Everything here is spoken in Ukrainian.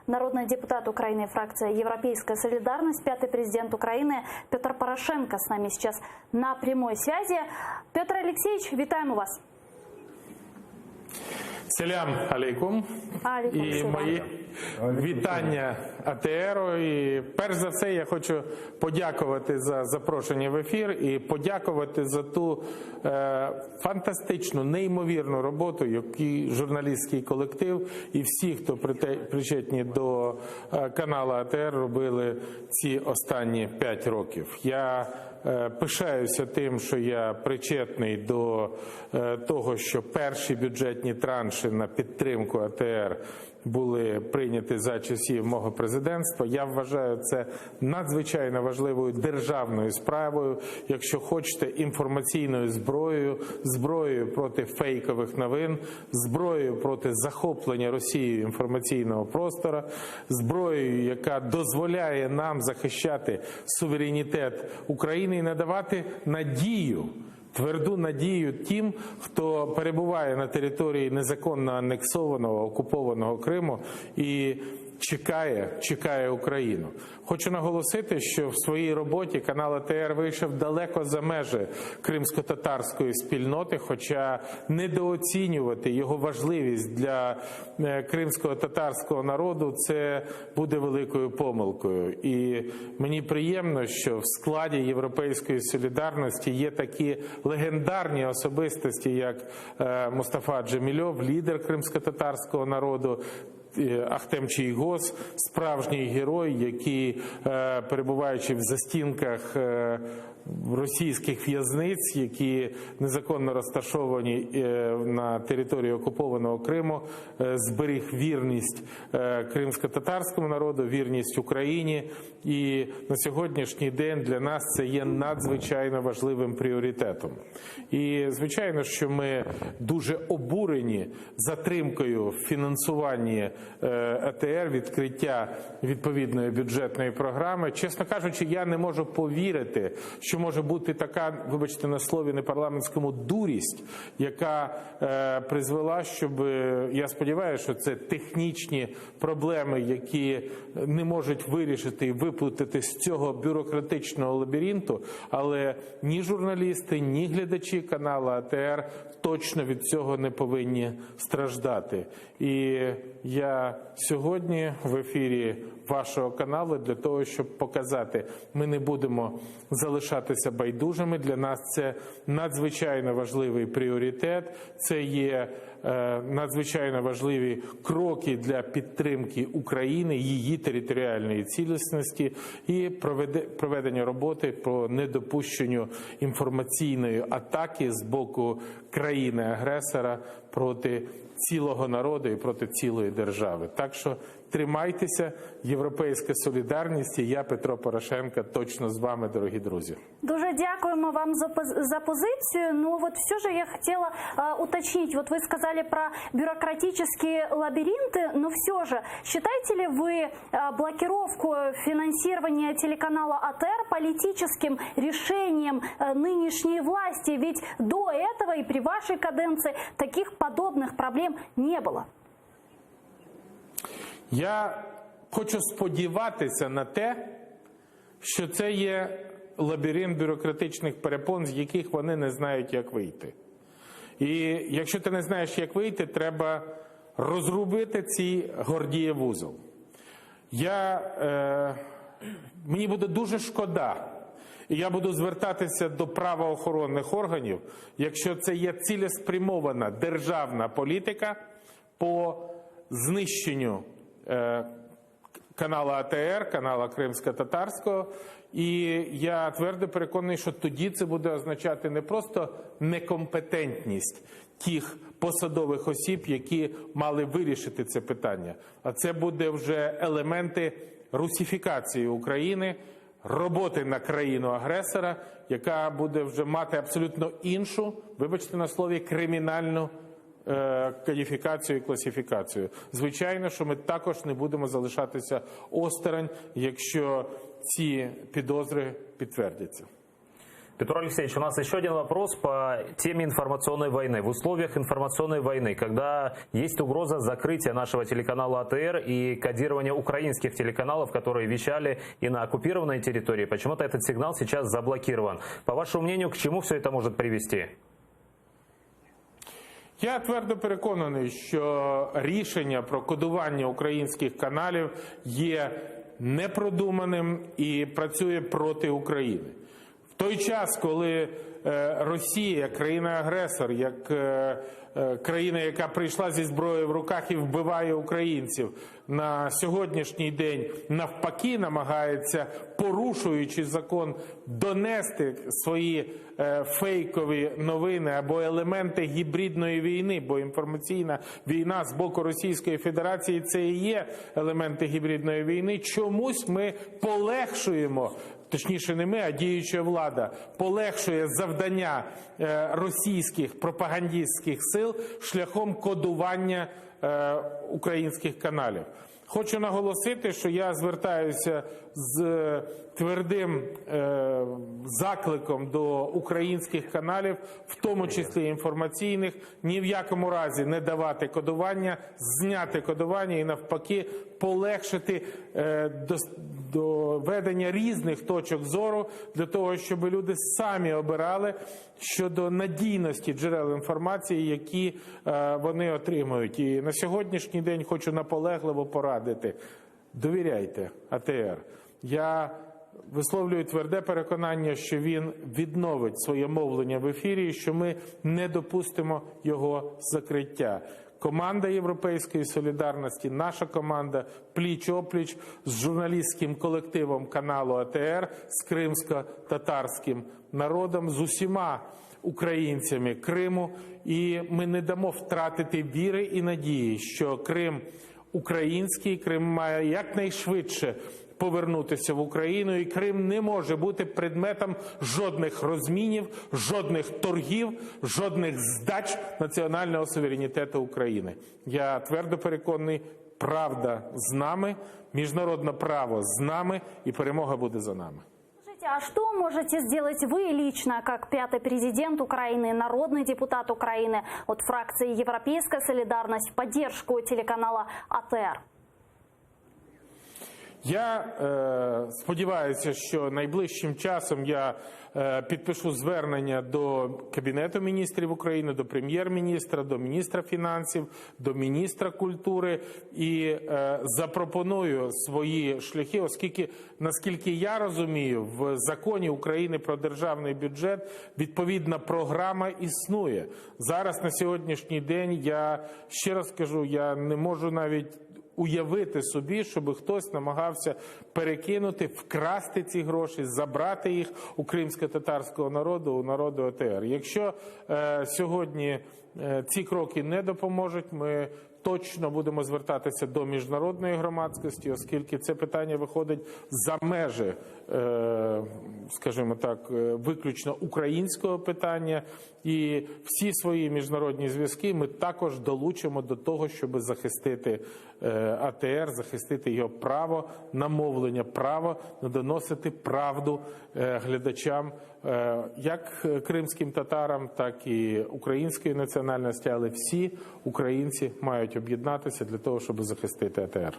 Народный депутат Украины, фракция «Европейская солидарность», пятый президент Украины Петр Порошенко с нами сейчас на прямой связи. Петр Алексеевич, витаем вас. Селям алейкум. І мої вітання АТРу. І перш за все я хочу подякувати за запрошення в ефір і подякувати за ту фантастичну, неймовірну роботу, яку журналістський колектив і всі, хто причетні до каналу АТР, робили ці останні 5 років. Я пишаюся тим, що я причетний до того, що перші бюджетні транші на підтримку АТР були прийняті за часів мого президентства. Я вважаю це надзвичайно важливою державною справою, якщо хочете, інформаційною зброєю, зброєю проти фейкових новин, зброєю проти захоплення Росією інформаційного простору, зброєю, яка дозволяє нам захищати суверенітет України і надавати надію, тверду надію тим, хто перебуває на території незаконно анексованого, окупованого Криму і чекає Україну. Хочу наголосити, що в своїй роботі канал АТР вийшов далеко за межі кримсько-татарської спільноти, хоча недооцінювати його важливість для кримсько-татарського народу – це буде великою помилкою. І мені приємно, що в складі Європейської солідарності є такі легендарні особистості, як Мустафа Джемільов, лідер кримсько-татарського народу, Ахтем Чийгоз, справжній герой, який, перебуваючи в застінках російських в'язниць, які незаконно розташовані на території окупованого Криму, зберіг вірність кримсько-татарському народу, вірність Україні. І на сьогоднішній день для нас це є надзвичайно важливим пріоритетом. І, звичайно, що ми дуже обурені затримкою в фінансуванні АТР, відкриття відповідної бюджетної програми. Чесно кажучи, я не можу повірити, що може бути така, вибачте на слові непарламентському, дурість, яка призвела, щоб, я сподіваюся, що це технічні проблеми, які не можуть вирішити і виплутати з цього бюрократичного лабіринту, але ні журналісти, ні глядачі каналу АТР точно від цього не повинні страждати. І я сьогодні в ефірі вашого каналу для того, щоб показати, ми не будемо залишатися байдужими. Для нас це надзвичайно важливий пріоритет, це є надзвичайно важливі кроки для підтримки України, її територіальної цілісності і проведення роботи по недопущенню інформаційної атаки з боку країни-агресора проти цілого народу і проти цілої держави. Так що тримайтеся, Європейська солідарність і я, Петро Порошенко, точно з вами, дорогі друзі. Дуже дякуємо вам за позицию. Но вот все же я хотела уточнить. Вот вы сказали про бюрократические лабиринты, но все же считаете ли вы блокировку финансирования телеканала АТР политическим решением нынешней власти? Ведь до этого и при вашей каденции таких подобных проблем не было. Я хочу сподіватися на те, що це є лабіринт бюрократичних перепон, з яких вони не знають, як вийти. І якщо ти не знаєш, як вийти, треба розрубити цей Гордієв вузол. Мені буде дуже шкода, і я буду звертатися до правоохоронних органів, якщо це є цілеспрямована державна політика по знищенню каналу АТР, каналу кримсько-татарського. І я твердо переконаний, що тоді це буде означати не просто некомпетентність тих посадових осіб, які мали вирішити це питання, а це буде вже елементи русифікації України, роботи на країну-агресора, яка буде вже мати абсолютно іншу, вибачте на слові, кримінальну кодифікацію і класифікацію. Звичайно, що ми також не будемо залишатися осторонь, якщо ці підозри підтвердяться. Петр Алексеевич, у нас еще один вопрос по теме информационной войны. В условиях информационной войны, когда есть угроза закрытия нашего телеканала АТР и кодирования украинских телеканалов, которые вещали и на оккупированной территории, почему-то этот сигнал сейчас заблокирован. По вашему мнению, к чему все это может привести? Я твердо переконаний, що рішення про кодування українських каналів є непродуманим і працює проти України. В той час, коли Росія, як країна-агресор, як країна, яка прийшла зі зброєю в руках і вбиває українців, на сьогоднішній день навпаки намагається, порушуючи закон, донести свої фейкові новини або елементи гібридної війни, бо інформаційна війна з боку Російської Федерації – це і є елементи гібридної війни. Чомусь ми полегшуємо, точніше не ми, а діюча влада, полегшує завдання російських пропагандистських сил шляхом кодування українських каналів. Хочу наголосити, що я звертаюся з твердим закликом до українських каналів, в тому числі інформаційних, ні в якому разі не давати кодування, зняти кодування і навпаки полегшити доведення різних точок зору для того, щоб люди самі обирали щодо надійності джерел інформації, які вони отримують. І на сьогоднішній день хочу наполегливо порадити: довіряйте АТР. Я висловлюю тверде переконання, що він відновить своє мовлення в ефірі і що ми не допустимо його закриття. Команда Європейської солідарності, наша команда пліч-опліч з журналістським колективом каналу АТР, з кримсько-татарським народом, з усіма українцями Криму. І ми не дамо втратити віри і надії, що Крим український, Крим має якнайшвидше повернутися в Україну, і Крим не може бути предметом жодних розмінів, жодних торгів, жодних здач національного суверенітету України. Я твердо переконаний, правда з нами, міжнародне право з нами, і перемога буде за нами. А что можете сделать вы лично, как пятый президент Украины, народный депутат Украины от фракции «Европейская солидарность» в поддержку телеканала АТР? Я сподіваюся, що найближчим часом я підпишу звернення до Кабінету міністрів України, до прем'єр-міністра, до міністра фінансів, до міністра культури і запропоную свої шляхи, оскільки, наскільки я розумію, в Законі України про державний бюджет відповідна програма існує. Зараз на сьогоднішній день, я ще раз кажу, я не можу навіть уявити собі, щоб хтось намагався перекинути, вкрасти ці гроші, забрати їх у кримсько-татарського народу, у народу АТР. Якщо сьогодні ці кроки не допоможуть, ми точно будемо звертатися до міжнародної громадськості, оскільки це питання виходить за межі, скажімо так, виключно українського питання. І всі свої міжнародні зв'язки ми також долучимо до того, щоб захистити АТР, захистити його право на мовлення, право на доносити правду глядачам, як кримським татарам, так і української національності, але всі українці мають об'єднатися для того, щоб захистити АТР.